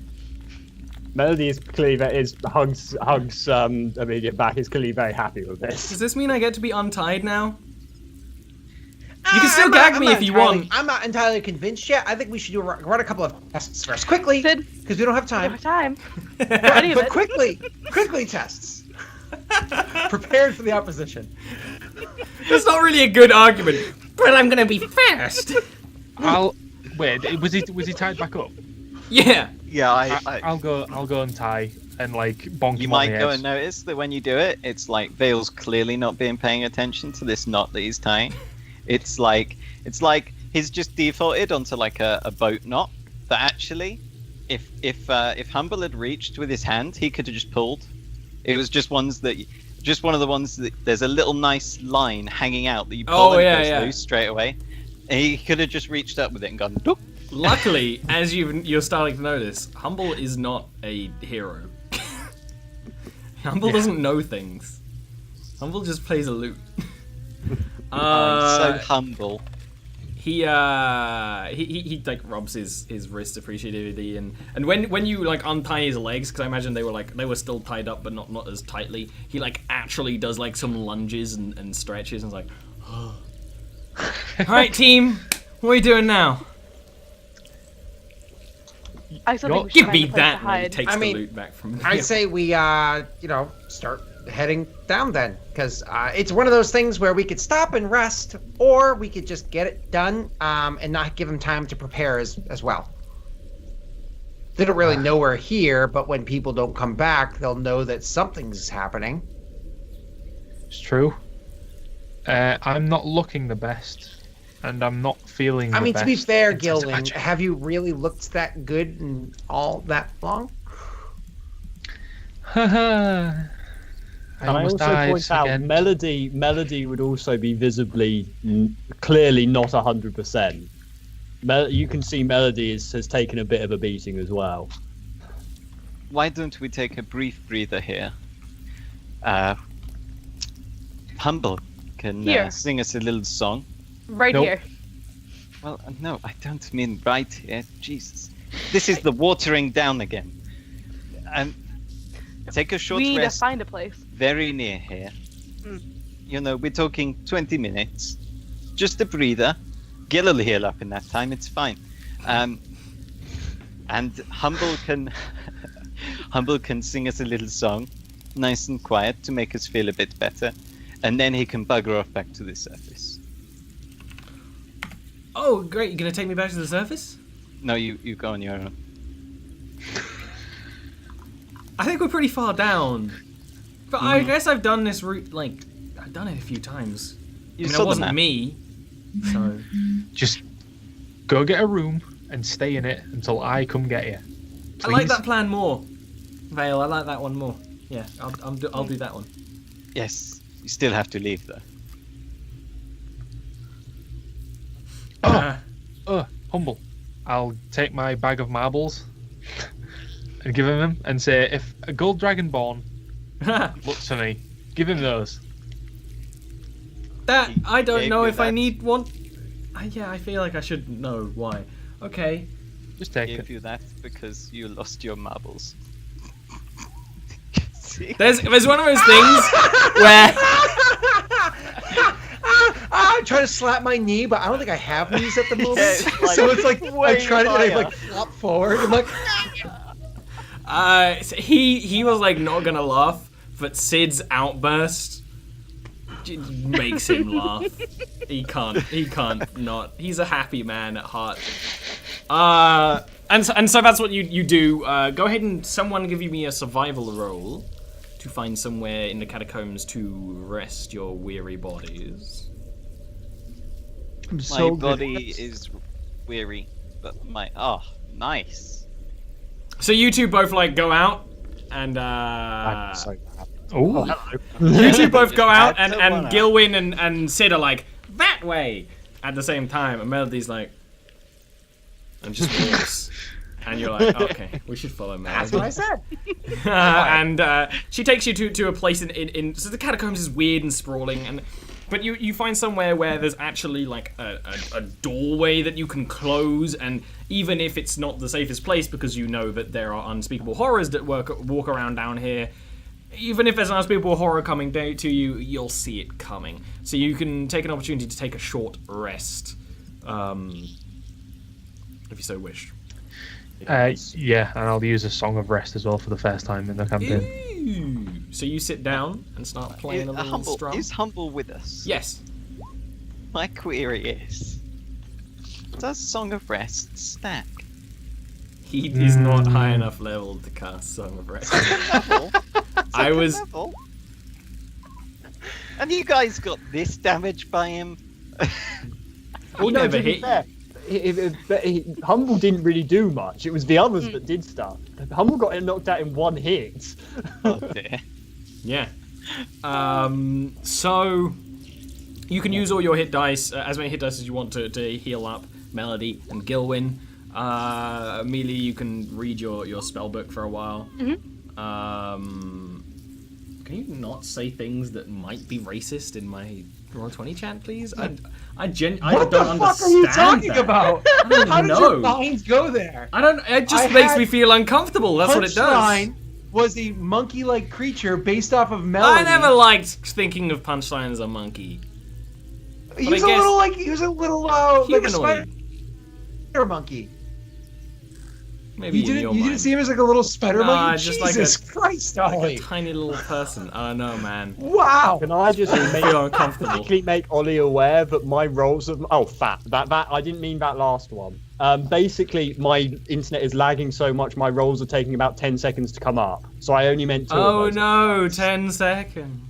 Melody is clearly hugs immediate back. Is clearly very happy with this. Does this mean I get to be untied now? You can still gag me if you want. I'm not entirely convinced yet. I think we should run a couple of tests first. Quickly, Sid, because we don't have I time. don't have time. For any of But it. quickly tests. Prepared for the opposition. That's not really a good argument. But I'm gonna be first. Wait. Was he tied back up? Yeah. Yeah, I'll go and tie and like bonk You him on might the go head. and notice that when you do it, it's like Vale's clearly not being paying attention to this knot that he's tying. It's like he's just defaulted onto like a boat knot. That actually, if Humble had reached with his hand, he could have just pulled. It was just one of the ones that there's a little nice line hanging out that you pull and it goes loose straight away. And he could have just reached up with it and gone. Doop. Luckily, as you're starting to notice, Humble is not a hero. Humble doesn't know things. Humble just plays a lute. I'm so humble. He like rubs his wrist appreciatively, and when you like untie his legs, because I imagine they were still tied up but not as tightly, he like actually does like some lunges and stretches and is like, oh. Alright team, what are we doing now? I still think we should Give find me a place that, to and he hide. takes I the mean, loot back from I'd say we, start heading down then, because it's one of those things where we could stop and rest, or we could just get it done and not give them time to prepare as well. They don't really know we're here, but when people don't come back, they'll know that something's happening. It's true. I'm not looking the best, and I'm not feeling. I mean, to be fair, in terms of Gilwin, magic. have you really looked that good in all that long? I And I almost also died point out, again. Melody would also be visibly, clearly not 100%. You can see Melody has taken a bit of a beating as well. Why don't we take a brief breather here? Humble can Here. sing us a little song. Right Nope. here. Well, no, I don't mean right here. Jesus. This is the watering down again. Take a short We need to rest find a place. very near here. Mm. You know, we're talking 20 minutes. Just a breather. Gil will heal up in that time, it's fine. And Humble can Humble can sing us a little song. nice and quiet to make us feel a bit better, and then he can bugger off back to the surface. Oh, great! You're gonna take me back to the surface? No, you go on your own. I think we're pretty far down. But I guess I've done this route, like, I've done it a few times. You I mean, saw it the wasn't map. me, so... Just go get a room and stay in it until I come get you. I like Please? that plan more. Vale, I like that one more. Yeah, I'll do that one. Yes, you still have to leave though. Humble. I'll take my bag of marbles and give him and say, if a gold dragonborn looks for me, give him those. That, I don't gave know you if I that. need one. Yeah, I feel like I should know why. Okay. Just I take gave it. you that because you lost your marbles. See? There's one of those things where... I'm trying to slap my knee, but I don't think I have knees at the moment. it's like so it's like way I try to like higher. flop forward. I'm like, So he was like not gonna laugh, but Sid's outburst makes him laugh. He can't not. He's a happy man at heart. And so that's what you do. Go ahead and someone give me a survival roll to find somewhere in the catacombs to rest your weary bodies. I'm My so good. body is weary, but my nice. So you two both like go out and I'm so bad. Oh, you two both go out Add and someone out. Gilwyn and Sid are like that way at the same time, and Melody's like and just walks. And you're like, okay, we should follow Melody. that's what I said. And she takes you to a place in so the catacombs is weird and sprawling, but you find somewhere where there's actually like a doorway that you can close, and even if it's not the safest place because you know that there are unspeakable horrors that walk around down here, even if there's an unspeakable horror coming to you, you'll see it coming. So you can take an opportunity to take a short rest, if you so wish. yeah, and I'll use a Song of Rest as well for the first time in the campaign. Ooh. So you sit down and start playing a little strum. Is Humble with us? Yes. My query is, does Song of Rest stack? He is not high enough level to cast Song of Rest. Level? I was. Level? And you guys got this damage by him? He never to be hit fair, Humble didn't really do much. It was the others that did stuff. Humble got knocked out in one hit. Oh dear. Yeah. So you can use all your hit dice, as many hit dice as you want to heal up Melody and Gilwyn. Amelia, you can read your spell book for a while. Can you not say things that might be racist in my Roll20 chat, please? I What don't the understand fuck are you talking that. about? I don't How even did your know. minds go there? I don't. It just I makes had me feel uncomfortable. That's what it does. Punchline was a monkey-like creature based off of Melody. I never liked thinking of Punchline as a monkey. He but was I a guess- little like he was a little like a Humanoid. spider monkey. Maybe You in didn't your you mind. didn't see him as like a little spider Nah, monkey. just like Jesus Christ, Ollie! Tiny little person. Oh no, man. Wow. Can I just Feel uncomfortable. quickly make Ollie aware that my rolls of that I didn't mean that last one. Basically, my internet is lagging so much. My rolls are taking about 10 seconds to come up. So I only meant 2 of Oh those. no, 10 seconds.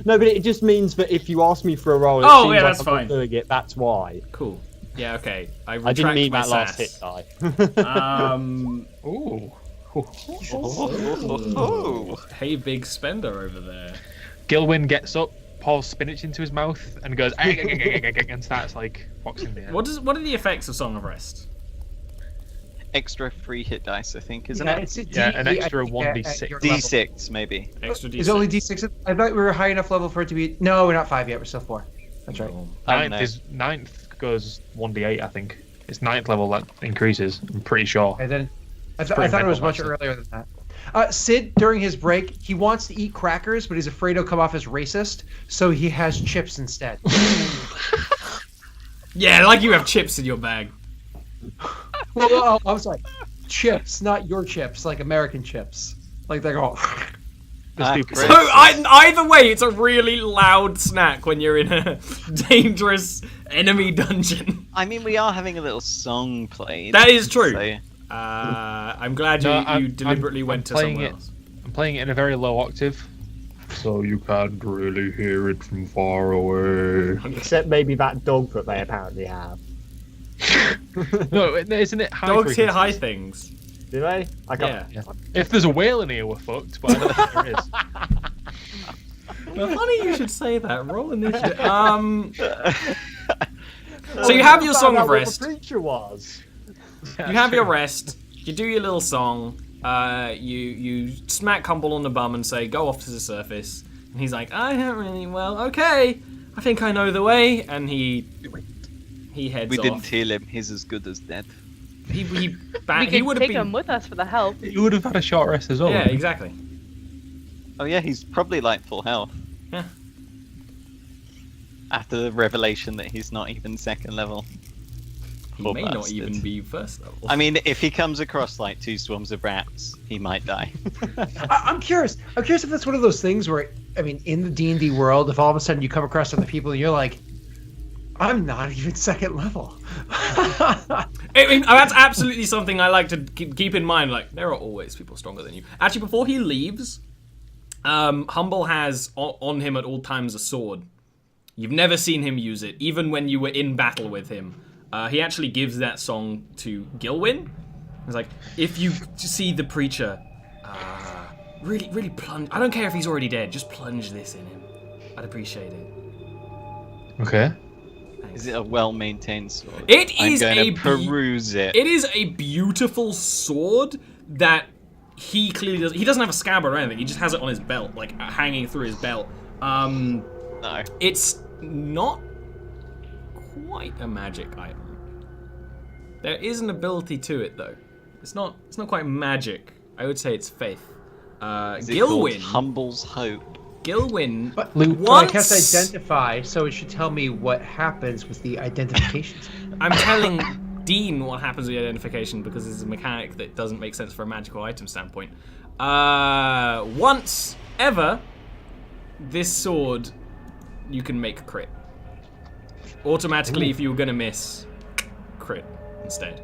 No, but it just means that if you ask me for a roll, it Oh, seems yeah, like that's I'm not fine. doing it. That's why. Cool. Yeah, okay. I I didn't mean my that last hit sass. die. Ooh. Oh. Hey, big spender over there. Gilwyn gets up, pours spinach into his mouth, and goes and starts like boxing the air. What are the effects of Song of Rest? Extra free hit dice, I think, isn't Yeah, it? it's a Yeah, an D- extra at 1d6. your level. D6 maybe. Extra D6. Is it only D6? I thought we were high enough level for it to be. No, we're not 5 yet. We're still 4. That's right. Cool. Ninth goes 1d8, I think. It's 9th level that increases, I'm pretty sure. And then I pretty thought it was much mental, earlier than that. Sid, during his break, he wants to eat crackers, but he's afraid he'll come off as racist, so he has chips instead. Yeah, like you have chips in your bag. I'm sorry. Chips, not your chips, like American chips. Like they're all. stupid. great. So either way, it's a really loud snack when you're in a dangerous enemy dungeon. I mean, we are having a little song played. That is true. So, I'm glad you, No, you deliberately went to somewhere else. I'm playing it in a very low octave, so you can't really hear it from far away. Except maybe that dog that they apparently have. No, isn't it high Dogs hear frequencies? high things. Do they? I Yeah. Yeah. If there's a whale in here, we're fucked, but I don't think there is. Well, funny you should say that. Roll initiative. So you have your song of rest. What the creature was. You have your rest. You do your little song. You smack Humble on the bum and say, "Go off to the surface." And he's like, "I don't really well. Okay, I think I know the way." And he heads we off. didn't heal him. He's as good as dead. He We he could would have take been. him with us for the help. You would have had a short rest as well. Yeah, wouldn't you? exactly. Oh yeah, he's probably like full health. Yeah. After the revelation that he's not even second level. He Poor may not bastard. even be first level. I mean, if he comes across like 2 swarms of rats, he might die. I'm curious. I'm curious if that's one of those things where, I mean, in the D&D world, if all of a sudden you come across other people and you're like, I'm not even second level. I mean, that's absolutely something I like to keep in mind. Like, there are always people stronger than you. Actually, before he leaves, Humble has on him at all times a sword. You've never seen him use it, even when you were in battle with him. He actually gives that song to Gilwyn. He's like, if you see the preacher, really, really plunge. I don't care if he's already dead. Just plunge this in him. I'd appreciate it. Okay. Is it a well-maintained sword? It I'm is going a to peruse it. It is a beautiful sword that he clearly does. He doesn't have a scabbard or anything. He just has it on his belt, like hanging through his belt. No. It's not quite a magic item. There is an ability to it though. It's not quite magic. I would say it's faith. Is it called Gilwyn. Humble's Hope? Gilwyn. But Luke, I cast once identify, so it should tell me what happens with the identification. I'm telling Dean what happens with the identification because it's a mechanic that doesn't make sense for a magical item standpoint. Once ever, this sword you can make crit. Automatically, if you were gonna miss, crit instead.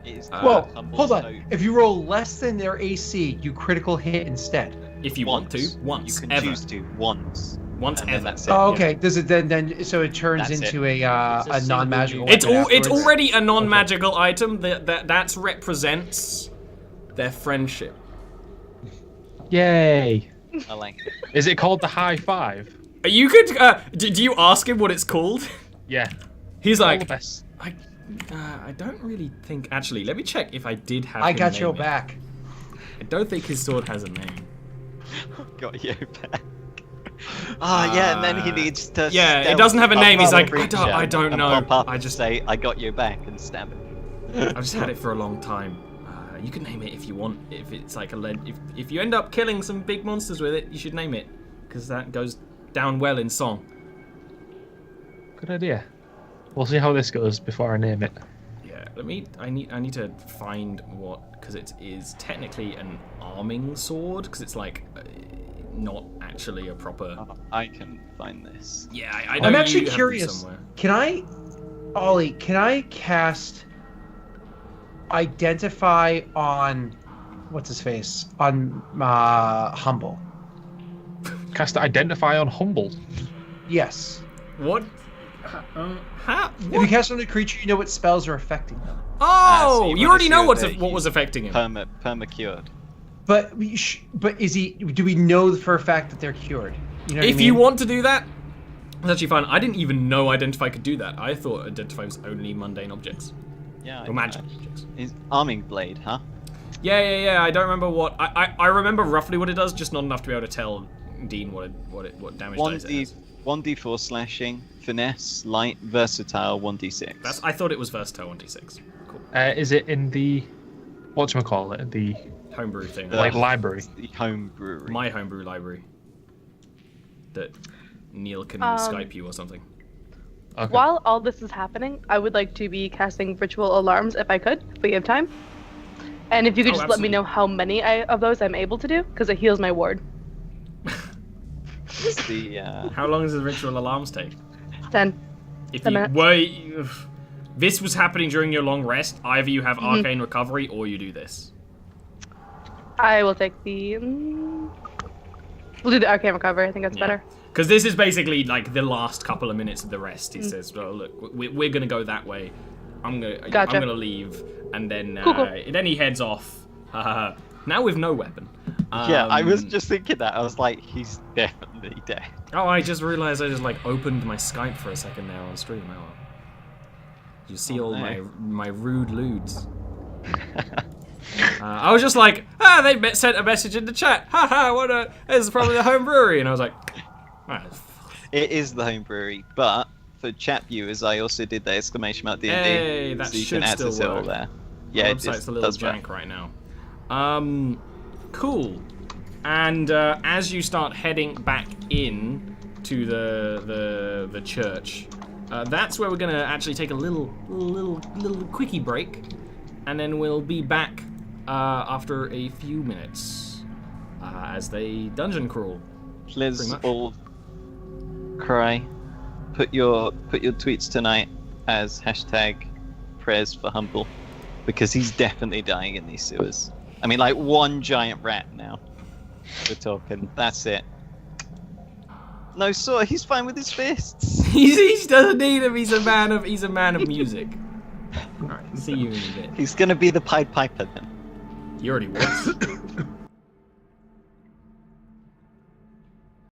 Is Well, Humble's hold on. Hope. If you roll less than their AC, you critical hit instead. If you want to, once You can ever, choose to once. once And then ever. that's it. Oh, okay. Does it then so it turns That's into it. a non-magical It's weapon it's afterwards? already a non-magical item that represents their friendship. Yay. I like it. Is it called the high five? You could do you ask him what it's called? Yeah. He's All the like, best. I don't really think. Actually, let me check if I did have. I him got name your it. back. I don't think his sword has a name. Got you back. Ah, yeah, and then he needs to. Yeah, it stealth doesn't have a up name. He's the like, creature I don't and know. pop up I and just say, "I got your back," and stab him. I've just had it for a long time. You can name it if you want. If it's like if you end up killing some big monsters with it, you should name it because that goes down well in song. Good idea. We'll see how this goes before I name it. Yeah, I need to find what because it is technically an arming sword because it's like not actually a proper. I can find this. Yeah, I know I'm you actually have them curious. somewhere. Can I, Ollie? Can I cast identify on what's his face on Humble? Cast identify on Humble. Yes. What? How? If you cast on a creature, you know what spells are affecting them. Oh, so you you wanna already see know what what was affecting him. Perma cured. But is he? Do we know for a fact that they're cured? You know what I If mean? you want to do that, that's actually fine. I didn't even know Identify could do that. I thought Identify was only mundane objects. Yeah. Or magic objects. Is arming blade, huh? Yeah. I don't remember what... I remember roughly what it does, just not enough to be able to tell Dean what damage dice it has. 1d4 slashing, finesse, light, versatile, 1d6. I thought it was versatile 1d6. Cool. Is it in the whatchamacallit? The Homebrew thing. like library? The home brewery. My homebrew library. That Neil can Skype you or something. Okay. While all this is happening, I would like to be casting ritual alarms if I could, if we have time. And if you could just let me absolutely. know how many of those I'm able to do, because it heals my ward. It's the How long does the ritual alarms take? 10. If 10 you minutes. were, this was happening during your long rest. Either you have arcane recovery or you do this. I will take the. We'll do the arcane recovery. I think that's better. Because this is basically like the last couple of minutes of the rest. He says, "Well, look, we're gonna go that way. I'm gonna leave," and then Cool. then he heads off. Now with no weapon. yeah, I was just thinking that. I was like, he's definitely dead. Oh, I just realized I just like opened my Skype for a second there on stream. Oh. You see all my rude lewds. I was just like, they sent a message in the chat. Haha, this is probably the home brewery. And I was like, It is the home brewery, but for chat viewers, I also did the exclamation mark DnD. hey, that so you should can still access it all work. there. Yeah, The it website's a little does work. jank right now. Cool. And as you start heading back in to the church, that's where we're gonna actually take a little quickie break, and then we'll be back after a few minutes as they dungeon crawl. Please all cry. Put your tweets tonight as #prayers for Humble, because he's definitely dying in these sewers. I mean, like one giant rat now. We're talking. That's it. No, so he's fine with his fists. he doesn't need him. He's a man of music. All right, see you in a bit. He's gonna be the Pied Piper then. He already was.